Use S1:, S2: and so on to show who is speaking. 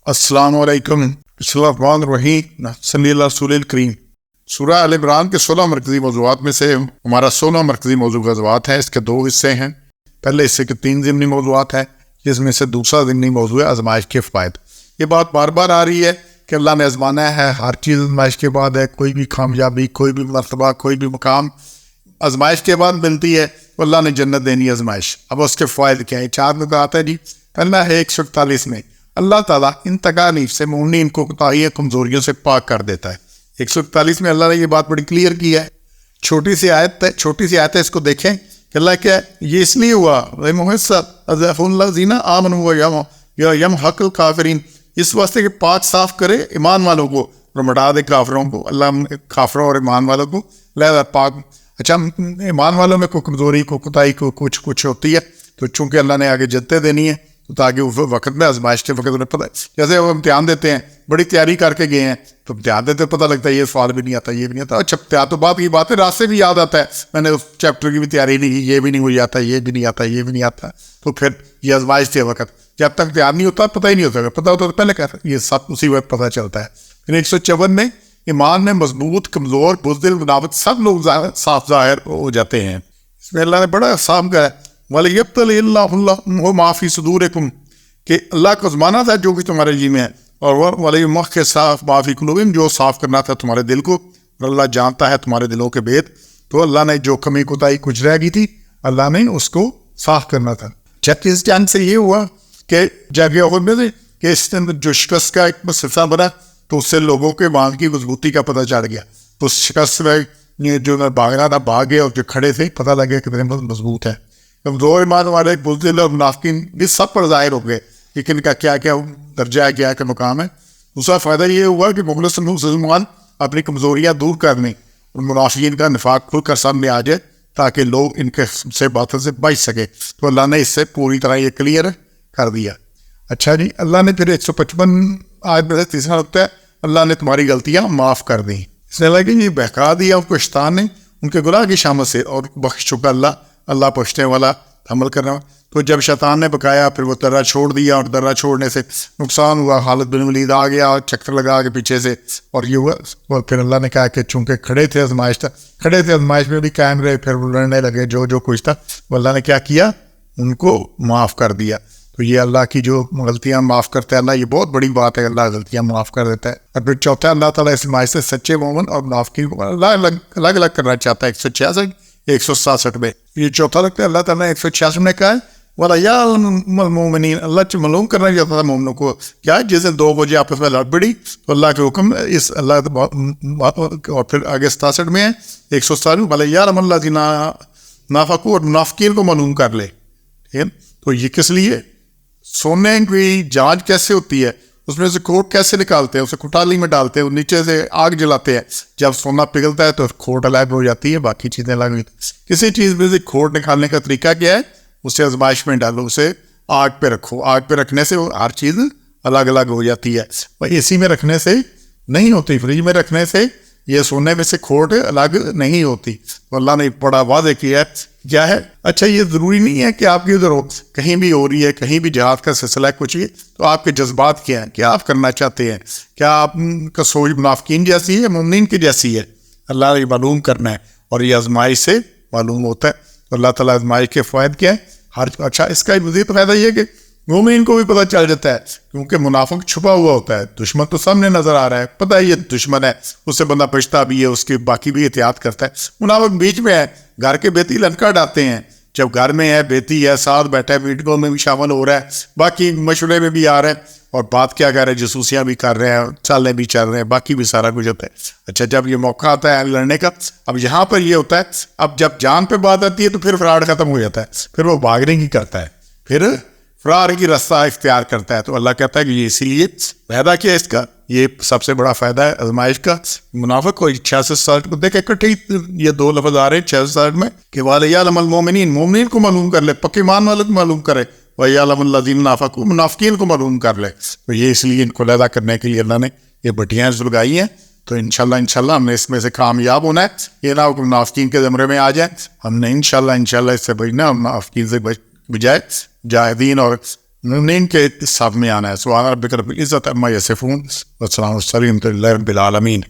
S1: السلام علیکم. بسم اللہ الرحمن الرحیم. صلی اللہ رسول الکریم. سورہ آل عمران کے 16 مرکزی موضوعات میں سے ہمارا 16 مرکزی موضوع غزوات ہے. اس کے 2 حصے ہیں. پہلے حصے کے 3 ضمنی موضوعات ہیں، جس میں سے دوسرا ضمنی موضوع ہے آزمائش کے فوائد. یہ بات بار بار آ رہی ہے کہ اللہ نے آزمانا ہے، ہر چیز آزمائش کے بعد ہے. کوئی بھی کامیابی، کوئی بھی مرتبہ، کوئی بھی مقام آزمائش کے بعد ملتی ہے. اللہ نے جنت دینی آزمائش. اب اس کے فوائد کیا ہیں؟ 4 نکات ہے جی. پہلا ہے 141 میں اللہ تعالیٰ ان تکالیف سے مومنین کو کوتاہیوں کمزوریوں سے پاک کر دیتا ہے. 141 میں اللہ نے یہ بات بڑی کلیئر کی ہے. چھوٹی سی آیت ہے، اس کو دیکھیں کہ اللہ کیا ہے. یہ اس لیے ہوا یمحق الکافرین، اس واسطے کہ پاک صاف کرے ایمان والوں کو اور مٹا دے کافروں کو. اللہ کافروں اور ایمان والوں کو لہذا پاک. اچھا، ایمان والوں میں کوئی کمزوری، کوئی کوتاہی، کو کچھ ہوتی ہے، تو چونکہ اللہ نے آگے جنتیں دینی ہے تو تاکہ اس وقت میں آزمائش کے وقت انہیں پتہ ہے. جیسے وہ امتحان دیتے ہیں، بڑی تیاری کر کے گئے ہیں، تو امتحان دیتے پتہ لگتا ہے یہ سوال بھی نہیں آتا، یہ بھی نہیں آتا. اچھا، امتحان تو بعد کی بات ہے، راستے بھی یاد آتا ہے، میں نے اس چیپٹر کی بھی تیاری نہیں کی، یہ بھی نہیں ہو جاتا، یہ بھی نہیں آتا، یہ بھی نہیں آتا. تو پھر یہ آزمائش کے وقت جب تک امتحان نہیں ہوتا پتہ ہی نہیں ہوتا. پتہ ہوتا تو پہلے کہتا ہے، یہ سب اسی وقت پتہ چلتا ہے. پھر 154 میں ایمان میں مضبوط، کمزور، بزدل، منافق سب لوگ صاف ظاہر ہو جاتے ہیں. اس میں اللہ نے بڑا احسان کہا ہے وَلِيَبْتَلِيَ اللَّهُ مَا فِي صُدُورِكُمْ، کہ اللہ کو آزمانا تھا جو کچھ تمہارے جی میں ہے، اور وَلِيُمَحِّصَ صاف مَا فِي قُلُوبِهِمْ، جو صاف کرنا تھا تمہارے دل کو، اور اللہ جانتا ہے تمہارے دلوں کے بید. تو اللہ نے جو کمی کوتاہی کچھ رہ گئی تھی، اللہ نے اس کو صاف کرنا تھا. جب اس جنگ سے یہ ہوا کہ جنگ احد میں سے کہ اس نے جو شکست کا ایک سلسلہ بنا، تو اس سے لوگوں کے ایمان کی مضبوطی کا پتہ چڑھ گیا. تو اس شکست میں جو بھاگنا تھا بھاگ گئے، اور جو کھڑے تھے پتہ لگے کتنے مضبوط ہے. کمزور ایمان والے بزدل اور منافقین بھی سب پر ظاہر ہو گئے کہ ان کا کیا کیا درجہ ہے، کیا کیا مقام ہے. دوسرا فائدہ یہ ہوا کہ مخلص مسلمان اپنی کمزوریاں دور کرنے اور منافقین کا نفاق کھل کر سامنے آ جائے، تاکہ لوگ ان کے سے باتوں سے بچ سکے. تو اللہ نے اس سے پوری طرح یہ کلیئر کر دیا. اچھا جی، اللہ نے پھر 155 آیت میں سے تیسرا نقطہ ہے، اللہ نے تمہاری غلطیاں معاف کر دیں. اس نے لگا یہ بہکا دیا ان کو شیطان نے ان کے گناہ کی شامت سے، اور بخش چکا اللہ پوچھنے والا، حمل کرنے والا. تو جب شیطان نے بکایا، پھر وہ درہ چھوڑ دیا، اور درہ چھوڑنے سے نقصان ہوا. خالد بن ولید آ گیا اور چکر لگا کے پیچھے سے، اور یہ ہوا. اور پھر اللہ نے کہا کہ چونکہ کھڑے تھے آزمائش میں بھی قائم رہے، پھر وہ لڑنے لگے جو کچھ تھا، وہ اللہ نے کیا کیا، ان کو معاف کر دیا. تو یہ اللہ کی جو غلطیاں معاف کرتا ہے اللہ، یہ بہت بڑی بات ہے، اللہ غلطیاں معاف کر دیتا ہے. اور پھر چوتھا، اللہ تعالیٰ اس آزمائش سے سچے مومن اور منافقین کو الگ الگ کرنا چاہتا ہے. 166 167 میں یہ چوتھا لگتا ہے. اللہ تعالیٰ نے 166 میں کہا ہے وَلَيَعْلَمَ الْمُؤْمِنِينَ، اللہ ملوم کرنا چاہتا تھا مومنوں کو. کیا جس دن 2 بجے آپس میں لڑ پڑی، تو اللہ کے حکم اس اللہ. اور پھر آگے 67 میں ہے 167 وَلَيَعْلَمَ الَّذِينَ نَافَقُوا، اور منافقین کو معلوم کر لے. ٹھیک ہے، تو یہ کس لیے؟ سونے کی جانچ کیسے ہوتی ہے، اس میں سے کھوٹ کیسے نکالتے ہیں، اسے کھٹالی میں ڈالتے ہیں، نیچے سے آگ جلاتے ہیں. جب سونا پگھلتا ہے تو کھوٹ الگ ہو جاتی ہے، باقی چیزیں الگ ہوتی ہیں. کسی چیز میں سے کھوٹ نکالنے کا طریقہ کیا ہے؟ اسے آزمائش میں ڈالو، اسے آگ پہ رکھو. آگ پہ رکھنے سے ہر چیز الگ الگ ہو جاتی ہے. اے سی میں رکھنے سے نہیں ہوتی، فریج میں رکھنے سے یہ سونے میں سے کھوٹ الگ نہیں ہوتی. تو اللہ نے بڑا واضح کیا ہے کیا ہے. اچھا، یہ ضروری نہیں ہے کہ آپ کی ادھر کہیں بھی ہو رہی ہے، کہیں بھی جہاد کا سلسلہ ہے، کچھ بھی، تو آپ کے جذبات کیا ہیں، کیا آپ کرنا چاہتے ہیں، کیا آپ کا سوچ منافقین جیسی ہے، مومنین کی جیسی ہے. اللہ نے معلوم کرنا ہے، اور یہ آزمائش سے معلوم ہوتا ہے. تو اللہ تعالیٰ آزمائش کے فوائد کیا ہے؟ اچھا، اس کا مزید فائدہ یہ کہ مومن کو بھی پتہ چل جاتا ہے، کیونکہ منافق چھپا ہوا ہوتا ہے. دشمن تو سامنے نظر آ رہا ہے، پتہ ہے یہ دشمن ہے، اس سے بندہ بچتا بھی ہے، اس کی باقی بھی احتیاط کرتا ہے. منافق بیچ میں ہے، گھر کے بیتی لنکا ڈالتے ہیں. جب گھر میں ہے، بیتی ہے، ساتھ بیٹھا ہے، میٹنگوں میں بھی شامل ہو رہا ہے، باقی مشورے میں بھی آ رہا ہے، اور بات کیا کر رہے ہیں، جاسوسیاں بھی کر رہے ہیں، چالیں بھی چل رہے ہیں، باقی بھی سارا کچھ ہوتا ہے. اچھا، جب یہ موقع آتا ہے لڑنے کا، اب یہاں پر یہ ہوتا ہے، اب جب جان پہ بات آتی ہے تو پھر فراڈ ختم ہو جاتا ہے، پھر وہ بھاگنے کی کرتا ہے، پھر فرار کی رستہ اختیار کرتا ہے. تو اللہ کہتا ہے کہ یہ اسی لیے فائدہ کیا ہے اس کا، یہ سب سے بڑا فائدہ ہے آزمائش کا. منافق کو 66 کو دیکھے اکٹھے یہ 2 لفظ آ رہے ہیں 66 میں کہ وَلَيَعْلَمَ الْمُؤْمِنِينَ، مومنین کو معلوم کر لے، پکے ایمان والوں کو معلوم کرے. وَيَعْلَمَ الَّذِينَ نَافَقُوا، منافقین کو معلوم کر لے. تو یہ اس لیے ان کو علیحدہ کرنے کے لیے اللہ نے یہ بٹیاں لگائی ہیں. تو انشاءاللہ ہم نے اس میں سے کامیاب ہونا ہے. یہ نہ ہو منافقین کے زمرے میں آ جائیں. ہم نے انشاءاللہ اس سے بچنا، منافقین سے بجائے جاہدین اور مومنین کے صف میں آنا ہے. سبحان ربک رب العزت عما یصفون والسلام علی المرسلین والحمد للہ رب العالمین.